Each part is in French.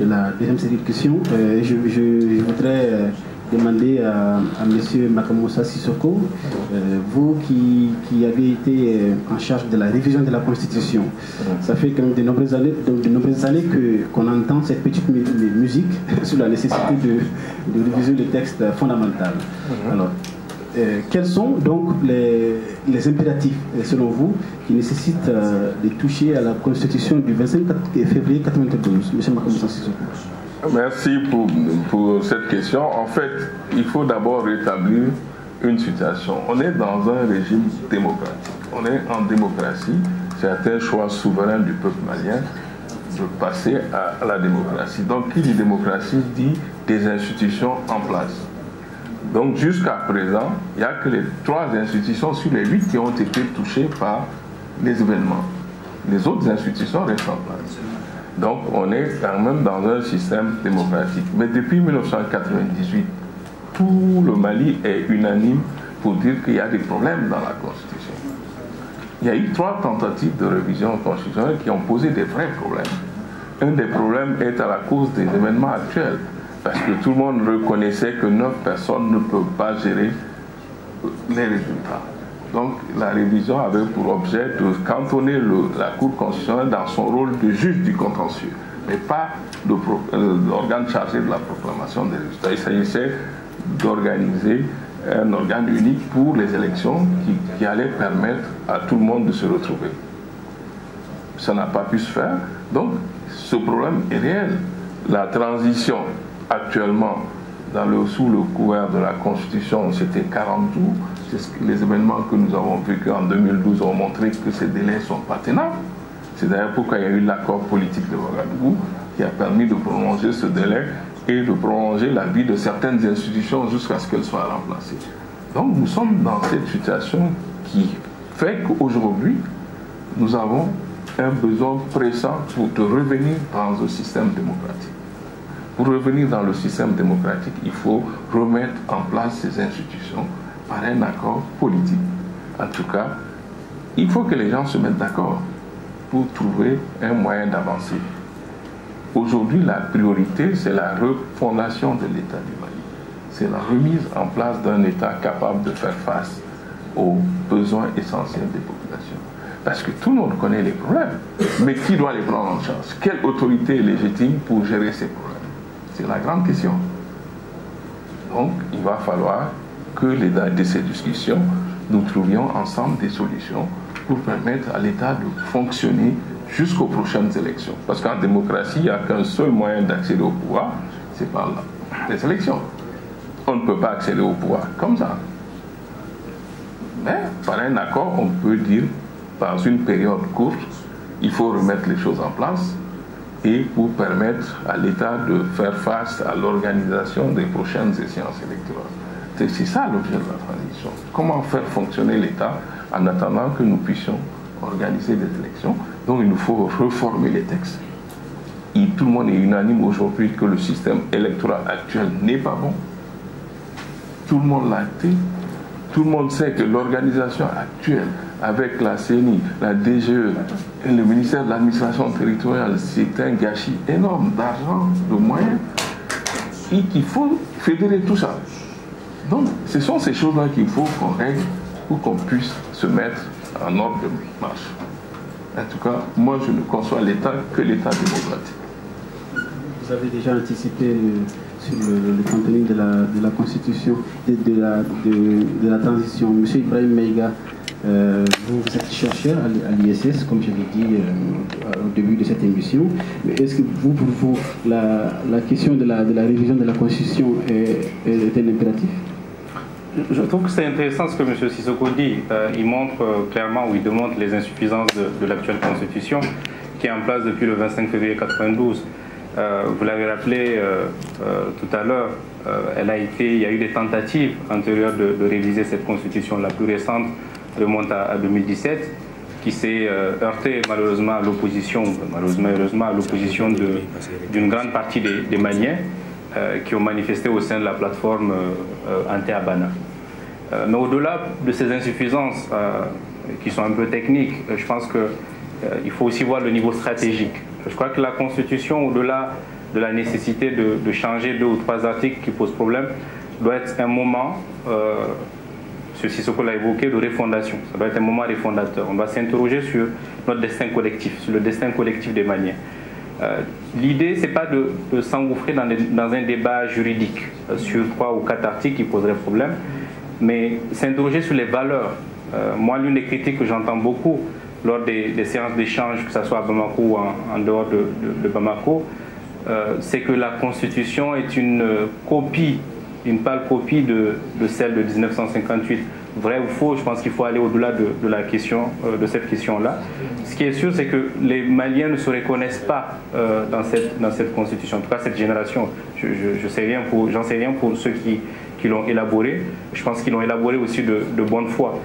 la deuxième série de questions. Je voudrais demander à M. Makamoussa Sissoko, vous qui avez été en charge de la révision de la Constitution, ça fait quand même de nombreuses années qu'on entend cette petite musique sur la nécessité de réviser le texte fondamental. Alors, quels sont donc les impératifs, selon vous, qui nécessitent de toucher à la Constitution du 25 février 1992? M. Makamoussa Sissoko. Merci pour cette question. En fait, il faut d'abord rétablir une situation. On est dans un régime démocratique. On est en démocratie. C'est un choix souverain du peuple malien de passer à la démocratie. Donc, qui dit démocratie dit des institutions en place. Donc, jusqu'à présent, il n'y a que les 3 institutions sur les 8 qui ont été touchées par les événements. Les autres institutions restent en place. Donc, on est quand même dans un système démocratique. Mais depuis 1998, tout le Mali est unanime pour dire qu'il y a des problèmes dans la Constitution. Il y a eu 3 tentatives de révision constitutionnelle qui ont posé des vrais problèmes. Un des problèmes est à la cause des événements actuels, parce que tout le monde reconnaissait que 9 personnes ne peuvent pas gérer les résultats. Donc la révision avait pour objet de cantonner la Cour constitutionnelle dans son rôle de juge du contentieux, mais pas d'organe chargé de la proclamation des résultats. Il s'agissait d'organiser un organe unique pour les élections qui allait permettre à tout le monde de se retrouver. Ça n'a pas pu se faire, donc ce problème est réel. La transition actuellement sous le couvert de la Constitution, c'était 40 jours. Les événements que nous avons vécus en 2012 ont montré que ces délais ne sont pas tenables. C'est d'ailleurs pourquoi il y a eu l'accord politique de Ouagadougou qui a permis de prolonger ce délai et de prolonger la vie de certaines institutions jusqu'à ce qu'elles soient remplacées. Donc nous sommes dans cette situation qui fait qu'aujourd'hui, nous avons un besoin pressant de revenir dans un système démocratique. Pour revenir dans le système démocratique, il faut remettre en place ces institutions par un accord politique. En tout cas, il faut que les gens se mettent d'accord pour trouver un moyen d'avancer. Aujourd'hui, la priorité, c'est la refondation de l'État du Mali. C'est la remise en place d'un État capable de faire face aux besoins essentiels des populations. Parce que tout le monde connaît les problèmes, mais qui doit les prendre en charge? Quelle autorité est légitime pour gérer ces problèmes? C'est la grande question. Donc, il va falloir que de ces discussions, nous trouvions ensemble des solutions pour permettre à l'État de fonctionner jusqu'aux prochaines élections. Parce qu'en démocratie, il n'y a qu'un seul moyen d'accéder au pouvoir, c'est par les élections. On ne peut pas accéder au pouvoir comme ça. Mais par un accord, on peut dire, dans une période courte, il faut remettre les choses en place et pour permettre à l'État de faire face à l'organisation des prochaines échéances électorales. C'est ça l'objet de la transition. Comment faire fonctionner l'État en attendant que nous puissions organiser des élections. Donc il nous faut reformer les textes. Et tout le monde est unanime aujourd'hui que le système électoral actuel n'est pas bon. Tout le monde l'a acté. Tout le monde sait que l'organisation actuelle, avec la CENI, la DGE et le ministère de l'administration territoriale, c'est un gâchis énorme d'argent, de moyens, et qu'il faut fédérer tout ça. Donc, ce sont ces choses-là qu'il faut qu'on règle pour qu'on puisse se mettre en ordre de marche. En tout cas, moi, je ne conçois l'État que l'État démocratique. Vous avez déjà anticipé sur le contenu de la Constitution, de la transition. Monsieur Ibrahim Maïga, vous êtes chercheur à l'ISS, comme je l'ai dit au début de cette émission. Est-ce que pour vous, la question de la révision de la Constitution est un impératif? Je trouve que c'est intéressant ce que M. Sissoko dit. Il montre clairement, ou il démontre les insuffisances de l'actuelle Constitution qui est en place depuis le 25 février 1992. Vous l'avez rappelé tout à l'heure, il y a eu des tentatives antérieures de réviser cette Constitution. La plus récente remonte à 2017, qui s'est heurtée malheureusement à l'opposition, heureusement à l'opposition d'une grande partie des Maliens qui ont manifesté au sein de la plateforme anti-Abana. Mais au-delà de ces insuffisances qui sont un peu techniques, je pense qu'il faut aussi voir le niveau stratégique. Je crois que la Constitution, au-delà de la nécessité de changer 2 ou 3 articles qui posent problème, doit être un moment, M. Sissoko l'a évoqué, de refondation. Ça doit être un moment refondateur. On doit s'interroger sur notre destin collectif, sur le destin collectif des Maliens. L'idée, ce n'est pas de s'engouffrer dans un débat juridique sur 3 ou 4 articles qui poseraient problème, mais s'interroger sur les valeurs. Moi, l'une des critiques que j'entends beaucoup lors des séances d'échange, que ce soit à Bamako ou en dehors de Bamako, c'est que la Constitution est une pâle copie de celle de 1958. Vrai ou faux, je pense qu'il faut aller au-delà de cette question-là. Ce qui est sûr, c'est que les Maliens ne se reconnaissent pas dans cette Constitution. En tout cas, cette génération, j'en sais rien pour ceux qui l'ont élaborée. Je pense qu'ils l'ont élaborée aussi de bonne foi.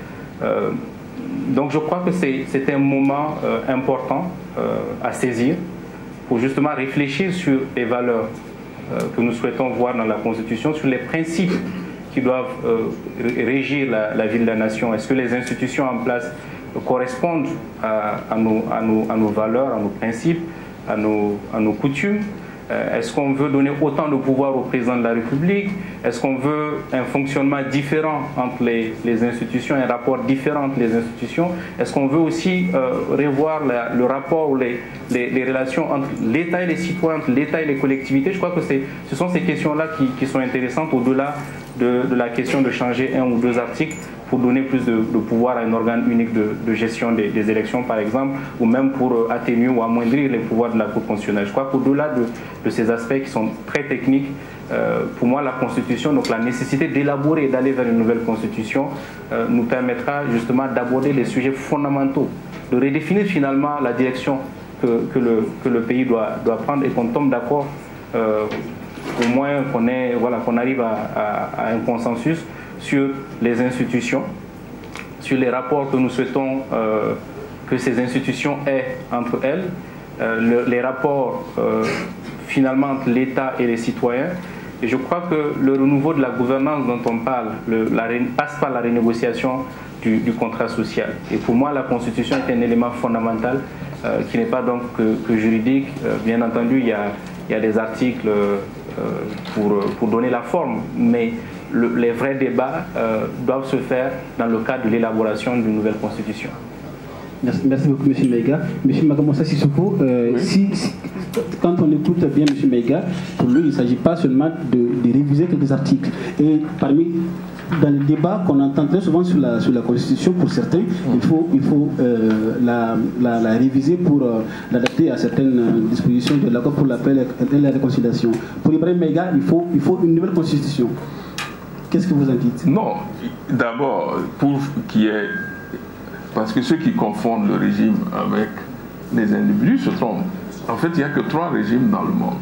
Donc je crois que c'est un moment important à saisir pour justement réfléchir sur les valeurs que nous souhaitons voir dans la Constitution, sur les principes qui doivent régir la vie de la nation. Est-ce que les institutions en place correspondent à nos valeurs, à nos principes, à nos coutumes? Est-ce qu'on veut donner autant de pouvoir au président de la République? Est-ce qu'on veut un fonctionnement différent entre les institutions, un rapport différent entre les institutions? Est-ce qu'on veut aussi revoir le rapport ou les relations entre l'État et les citoyens, entre l'État et les collectivités? Je crois que ce sont ces questions-là qui sont intéressantes au-delà de la question de changer 1 ou 2 articles pour donner plus de pouvoir à un organe unique de gestion des élections, par exemple, ou même pour atténuer ou amoindrir les pouvoirs de la Cour constitutionnelle. Je crois qu'au-delà de ces aspects qui sont très techniques, pour moi, la Constitution, donc la nécessité d'élaborer et d'aller vers une nouvelle Constitution, nous permettra justement d'aborder les sujets fondamentaux, de redéfinir finalement la direction que le pays doit prendre et qu'on tombe d'accord, au moins qu'on arrive à un consensus sur les institutions, sur les rapports que nous souhaitons que ces institutions aient entre elles, les rapports finalement entre l'État et les citoyens. Et je crois que le renouveau de la gouvernance dont on parle passe par la renégociation du contrat social. Et pour moi, la Constitution est un élément fondamental qui n'est pas donc que juridique. Bien entendu, il y a des articles pour donner la forme, mais les vrais débats doivent se faire dans le cadre de l'élaboration d'une nouvelle Constitution. Merci beaucoup, M. Maïga. M. Makamossa Sissoko, quand on écoute bien M. Maïga, pour lui, il ne s'agit pas seulement de réviser quelques articles. Et dans le débat qu'on entend très souvent sur la Constitution, pour certains, il faut la réviser pour l'adapter à certaines dispositions de l'accord pour la paix et la réconciliation. Pour Ibrahim Maïga, il faut une nouvelle Constitution. Qu'est-ce que vous en dites? Non, d'abord, pour qu'il y ait... Parce que ceux qui confondent le régime avec les individus se trompent. En fait, il n'y a que 3 régimes dans le monde.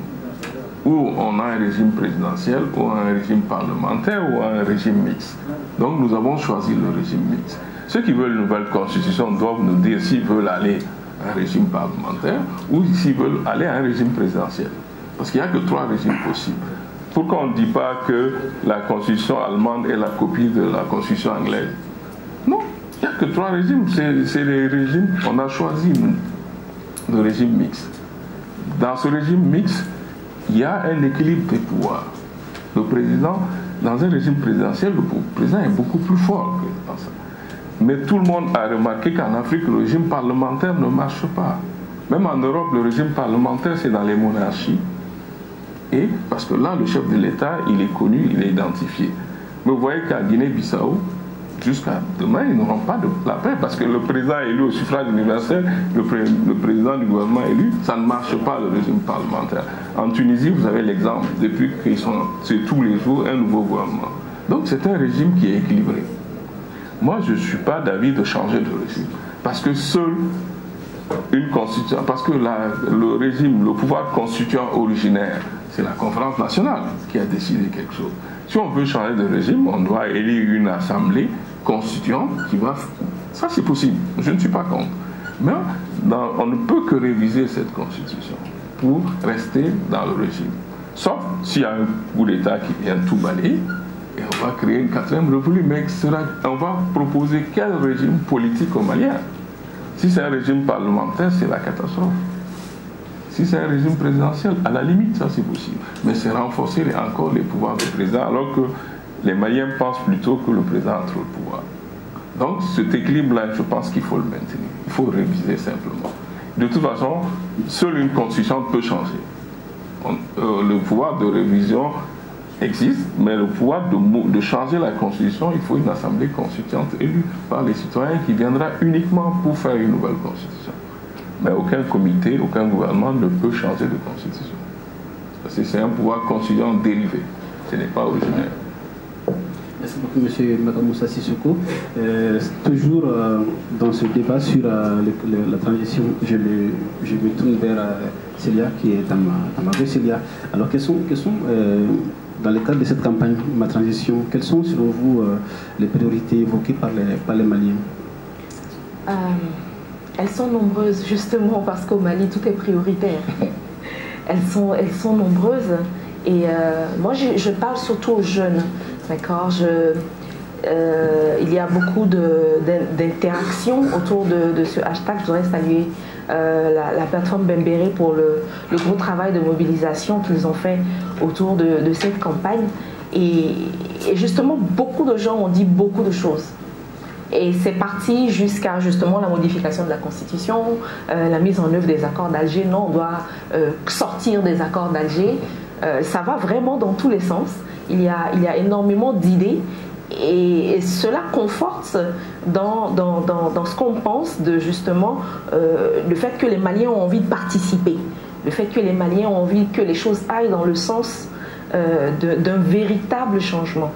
Où on a un régime présidentiel, ou un régime parlementaire, ou un régime mixte. Donc nous avons choisi le régime mixte. Ceux qui veulent une nouvelle constitution doivent nous dire s'ils veulent aller à un régime parlementaire ou s'ils veulent aller à un régime présidentiel. Parce qu'il n'y a que 3 régimes possibles. Pourquoi on ne dit pas que la constitution allemande est la copie de la constitution anglaise? Non, il n'y a que 3 régimes. C'est les régimes, on a choisi le régime mixte. Dans ce régime mixte, il y a un équilibre des pouvoirs. Le président, dans un régime présidentiel, le président est beaucoup plus fort que dans ça. Mais tout le monde a remarqué qu'en Afrique, le régime parlementaire ne marche pas. Même en Europe, le régime parlementaire, c'est dans les monarchies. Et parce que là, le chef de l'État, il est connu, il est identifié. Mais vous voyez qu'à Guinée-Bissau, jusqu'à demain, ils n'auront pas de la paix parce que le président élu au suffrage universel, le président du gouvernement élu, ça ne marche pas le régime parlementaire. En Tunisie, vous avez l'exemple, depuis qu'ils sont, c'est tous les jours un nouveau gouvernement. Donc c'est un régime qui est équilibré. Moi, je ne suis pas d'avis de changer de régime parce que seule une constitution, parce que le régime, le pouvoir constituant originaire, c'est la conférence nationale qui a décidé quelque chose. Si on veut changer de régime, on doit élire une assemblée constituante qui va... Ça, c'est possible. Je ne suis pas contre. Mais on ne peut que réviser cette constitution pour rester dans le régime. Sauf s'il y a un coup d'État qui vient tout balayer, et on va créer une 4e république. Mais on va proposer quel régime politique aux Maliens? Si c'est un régime parlementaire, c'est la catastrophe. Si c'est un régime présidentiel, à la limite, ça c'est possible. Mais c'est renforcer encore les pouvoirs du président, alors que les Maliens pensent plutôt que le président a trop de pouvoir. Donc cet équilibre-là, je pense qu'il faut le maintenir. Il faut réviser simplement. De toute façon, seule une constitution peut changer. Le pouvoir de révision existe, mais le pouvoir de changer la constitution, il faut une assemblée constituante élue par les citoyens qui viendra uniquement pour faire une nouvelle constitution. Mais aucun comité, aucun gouvernement ne peut changer de constitution. Parce que c'est un pouvoir constituant dérivé. Ce n'est pas originel. Merci beaucoup, M. Makamoussa Sissoko. Toujours dans ce débat sur la transition, je me tourne vers Célia, qui est dans ma vue, Célia. Alors, quels sont dans le cadre de cette campagne, ma transition, quelles sont, selon vous, les priorités évoquées par les Maliens? Elles sont nombreuses, justement, parce qu'au Mali, tout est prioritaire. Elles sont nombreuses. Et moi, je parle surtout aux jeunes. D'accord, il y a beaucoup d'interactions autour de ce hashtag. Je voudrais saluer la plateforme Bembéré pour le gros travail de mobilisation qu'ils ont fait autour de cette campagne. Et justement, beaucoup de gens ont dit beaucoup de choses. Et c'est parti jusqu'à justement la modification de la Constitution, la mise en œuvre des accords d'Alger. Non, on doit sortir des accords d'Alger. Ça va vraiment dans tous les sens. Il y a énormément d'idées et cela conforte dans ce qu'on pense de justement le fait que les Maliens ont envie de participer, le fait que les Maliens ont envie que les choses aillent dans le sens d'un véritable changement.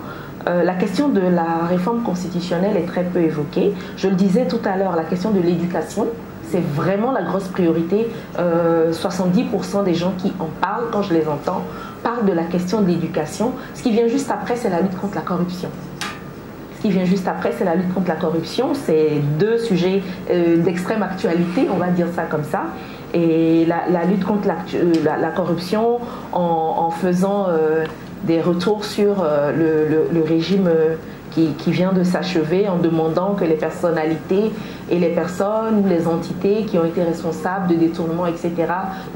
La question de la réforme constitutionnelle est très peu évoquée. Je le disais tout à l'heure, la question de l'éducation, c'est vraiment la grosse priorité. 70% des gens qui en parlent, quand je les entends, parlent de la question de l'éducation. Ce qui vient juste après, c'est la lutte contre la corruption. Ce qui vient juste après, c'est la lutte contre la corruption. C'est deux sujets d'extrême actualité, on va dire ça comme ça. Et la lutte contre la corruption en faisant des retours sur le régime qui vient de s'achever, en demandant que les personnalités et les personnes ou les entités qui ont été responsables de détournements, etc.,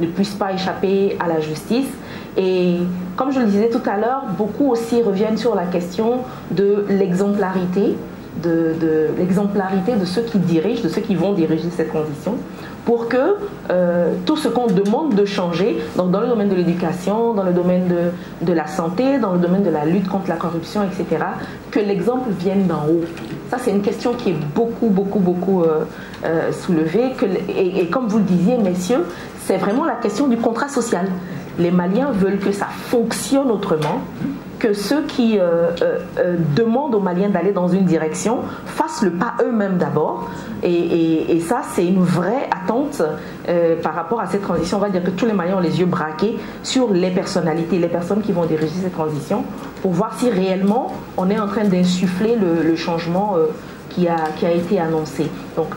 ne puissent pas échapper à la justice. Et comme je le disais tout à l'heure, beaucoup aussi reviennent sur la question de l'exemplarité, de l'exemplarité de ceux qui dirigent, de ceux qui vont diriger cette transition, pour que tout ce qu'on demande de changer, donc dans le domaine de l'éducation, dans le domaine de la santé, dans le domaine de la lutte contre la corruption, etc., que l'exemple vienne d'en haut. Ça, c'est une question qui est beaucoup soulevée. Et comme vous le disiez, messieurs, c'est vraiment la question du contrat social. Les Maliens veulent que ça fonctionne autrement, que ceux qui demandent aux Maliens d'aller dans une direction fassent le pas eux-mêmes d'abord. Et ça, c'est une vraie attente par rapport à cette transition. On va dire que tous les Maliens ont les yeux braqués sur les personnalités, les personnes qui vont diriger cette transition, pour voir si réellement on est en train d'insuffler le changement qui a été annoncé. Donc,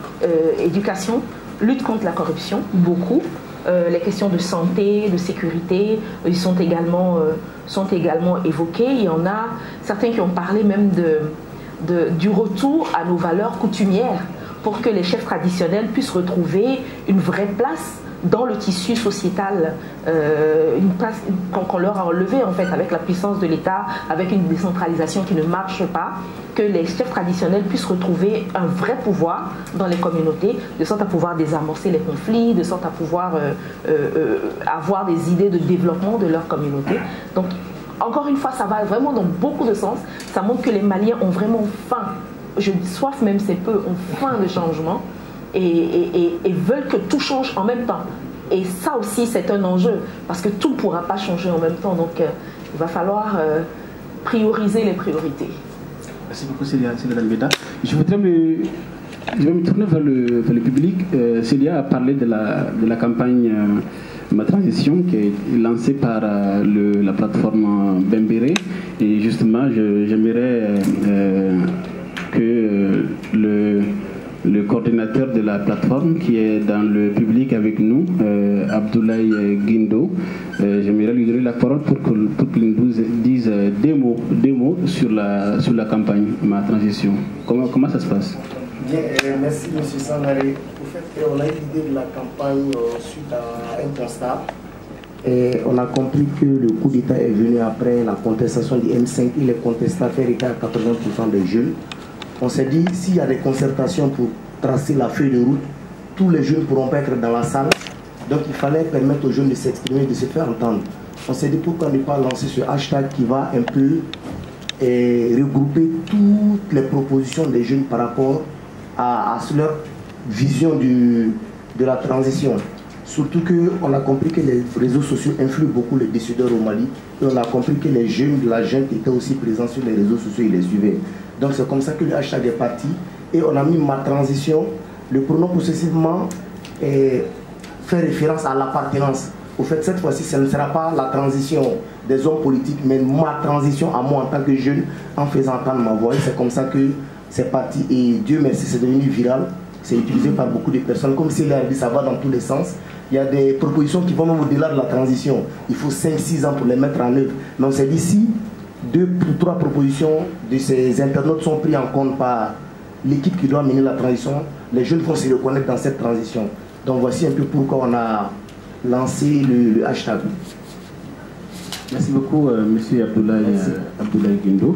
éducation, lutte contre la corruption, beaucoup. Les questions de santé, de sécurité, ils sont également évoquées. Il y en a certains qui ont parlé même du retour à nos valeurs coutumières pour que les chefs traditionnels puissent retrouver une vraie place dans le tissu sociétal, une place qu'on leur a enlevée en fait avec la puissance de l'État, avec une décentralisation qui ne marche pas, que les chefs traditionnels puissent retrouver un vrai pouvoir dans les communautés, de sorte à pouvoir désamorcer les conflits, de sorte à pouvoir avoir des idées de développement de leur communauté. Donc, encore une fois, ça va vraiment dans beaucoup de sens. Ça montre que les Maliens ont vraiment faim, je dis soif même c'est peu, ont faim de changement et veulent que tout change en même temps. Et ça aussi, c'est un enjeu, parce que tout ne pourra pas changer en même temps. Donc, il va falloir prioriser les priorités. Merci beaucoup, Célia Dalbeda. Je vais me tourner vers le public. Célia a parlé de la campagne Ma Transition qui est lancée par la plateforme Bembéré. Et justement, j'aimerais que le coordinateur de la plateforme qui est dans le public avec nous, Abdoulaye Guindo, j'aimerais lui donner la parole pour qu'il nous dise des mots sur la campagne Ma Transition. Comment ça se passe? Bien, merci M. Sangaré. Au fait, et on a eu l'idée de la campagne suite à un constat. Et on a compris que le coup d'État est venu après la contestation du M5 et les contestataires étaient à 80% des jeunes. On s'est dit, s'il y a des concertations pour tracer la feuille de route, tous les jeunes ne pourront pas être dans la salle. Donc il fallait permettre aux jeunes de s'exprimer, de se faire entendre. On s'est dit, pourquoi ne pas lancer ce hashtag qui va un peu regrouper toutes les propositions des jeunes par rapport à leur vision de la transition. Surtout qu'on a compris que les réseaux sociaux influent beaucoup les décideurs au Mali. Et on a compris que les jeunes de la junte étaient aussi présents sur les réseaux sociaux, ils les suivaient. Donc c'est comme ça que le hashtag est parti. Et on a mis ma transition, le pronom possessivement fait référence à l'appartenance. Au fait, cette fois-ci, ce ne sera pas la transition des hommes politiques, mais ma transition à moi en tant que jeune, en faisant entendre ma voix. C'est comme ça que c'est parti. Et Dieu merci, c'est devenu viral. C'est utilisé par beaucoup de personnes. Comme s'il a dit, ça va dans tous les sens. Il y a des propositions qui vont même au-delà de la transition. Il faut 5-6 ans pour les mettre en œuvre. Mais on s'est dit, si 2 ou 3 propositions de ces internautes sont prises en compte par l'équipe qui doit mener la transition, les jeunes vont se reconnaître dans cette transition. Donc voici un peu pourquoi on a lancé le hashtag. Merci beaucoup, M. Abdoulaye Guindo.